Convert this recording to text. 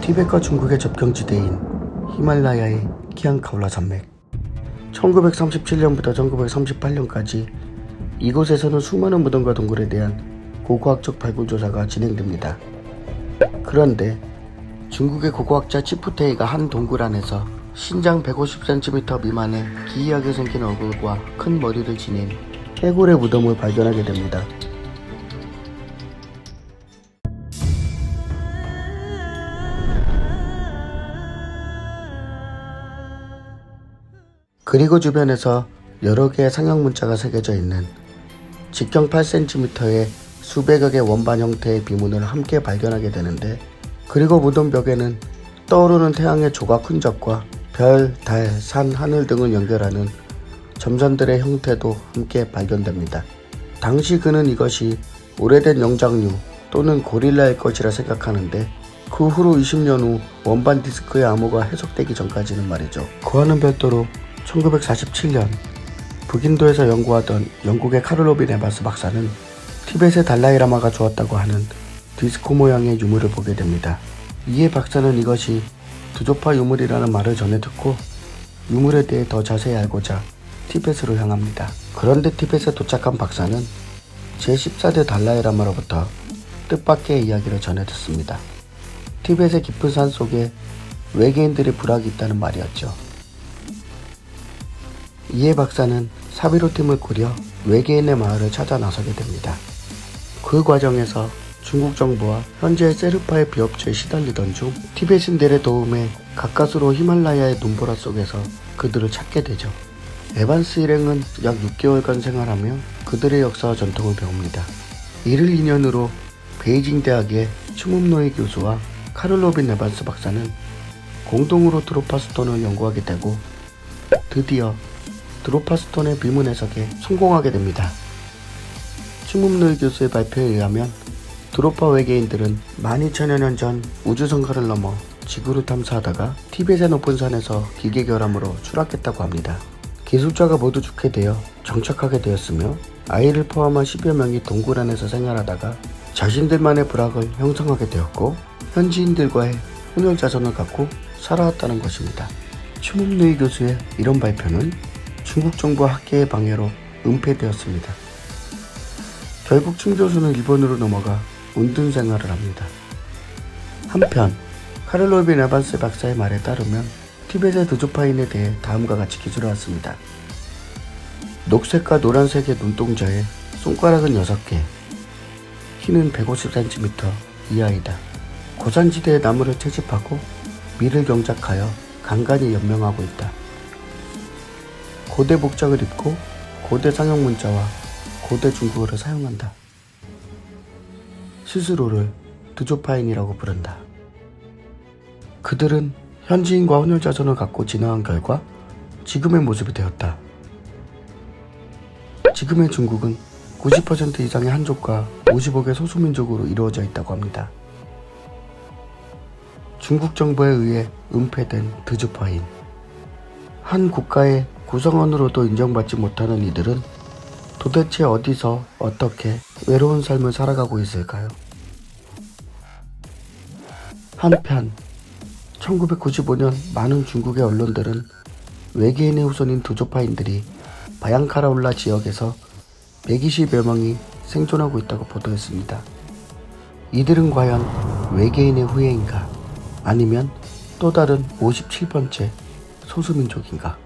티벳과 중국의 접경지대인 히말라야의 키앙카올라 산맥. 1937년부터 1938년까지 이곳에서는 수많은 무덤과 동굴에 대한 고고학적 발굴 조사가 진행됩니다. 그런데 중국의 고고학자 치프테이가 한 동굴 안에서 신장 150cm 미만의 기이하게 생긴 얼굴과 큰 머리를 지닌 해골의 무덤을 발견하게 됩니다. 그리고 주변에서 여러 개의 상형 문자가 새겨져 있는 직경 8cm의 수백여 개 원반 형태의 비문을 함께 발견하게 되는데, 그리고 무덤 벽에는 떠오르는 태양의 조각 흔적과 별, 달, 산, 하늘 등을 연결하는 점선들의 형태도 함께 발견됩니다. 당시 그는 이것이 오래된 영장류 또는 고릴라일 것이라 생각하는데, 그 후로 20년 후 원반 디스크의 암호가 해석되기 전까지는 말이죠. 그와는 별도로 1947년 북인도에서 연구하던 영국의 카를로빈 에바스 박사는 티벳의 달라이라마가 주었다고 하는 디스코 모양의 유물을 보게 됩니다. 이에 박사는 이것이 두조파 유물이라는 말을 전해 듣고 유물에 대해 더 자세히 알고자 티벳으로 향합니다. 그런데 티벳에 도착한 박사는 제14대 달라이라마로부터 뜻밖의 이야기를 전해 듣습니다. 티벳의 깊은 산 속에 외계인들의 부락이 있다는 말이었죠. 이에 박사는 사비로 팀을 꾸려 외계인의 마을을 찾아 나서게 됩니다. 그 과정에서 중국 정부와 현재의 세르파의 비업체에 시달리던 중 티베트인들의 도움에 가까스로 히말라야의 눈보라 속에서 그들을 찾게 되죠. 에반스 일행은 약 6개월간 생활하며 그들의 역사와 전통을 배웁니다. 이를 인연으로 베이징 대학의 추문노이 교수와 카를로빈 에반스 박사는 공동으로 드로파스톤을 연구하게 되고 드디어 드로파스톤의 비문 해석에 성공하게 됩니다. 추문노이 교수의 발표에 의하면 드로파 외계인들은 12,000여 년 전 우주성가를 넘어 지구를 탐사하다가 티벳의 높은 산에서 기계 결함으로 추락했다고 합니다. 기술자가 모두 죽게 되어 정착하게 되었으며 아이를 포함한 10여 명이 동굴 안에서 생활하다가 자신들만의 부락을 형성하게 되었고 현지인들과의 혼혈 자손을 갖고 살아왔다는 것입니다. 추문노이 교수의 이런 발표는 중국 정부 학계의 방해로 은폐되었습니다. 결국 충 교수는 일본으로 넘어가 운둔 생활을 합니다. 한편 카를로빈 에반스 박사의 말에 따르면 티벳의 드조파인에 대해 다음과 같이 기술해 왔습니다. 녹색과 노란색의 눈동자에 손가락은 6개, 키는 150cm 이하이다. 고산지대의 나무를 채집하고 밀을 경작하여 간간히 연명하고 있다. 고대 복장을 입고 고대 상형 문자와 고대 중국어를 사용한다. 스스로를 드조파인이라고 부른다. 그들은 현지인과 혼혈 자손을 갖고 진화한 결과 지금의 모습이 되었다. 지금의 중국은 90% 이상의 한족과 50억의 소수민족으로 이루어져 있다고 합니다. 중국 정부에 의해 은폐된 드조파인. 한 국가의 구성원으로도 인정받지 못하는 이들은 도대체 어디서 어떻게 외로운 삶을 살아가고 있을까요? 한편 1995년 많은 중국의 언론들은 외계인의 후손인 드조파인들이 바양카라올라 지역에서 120여 명이 생존하고 있다고 보도했습니다. 이들은 과연 외계인의 후예인가? 아니면 또 다른 57번째 소수민족인가?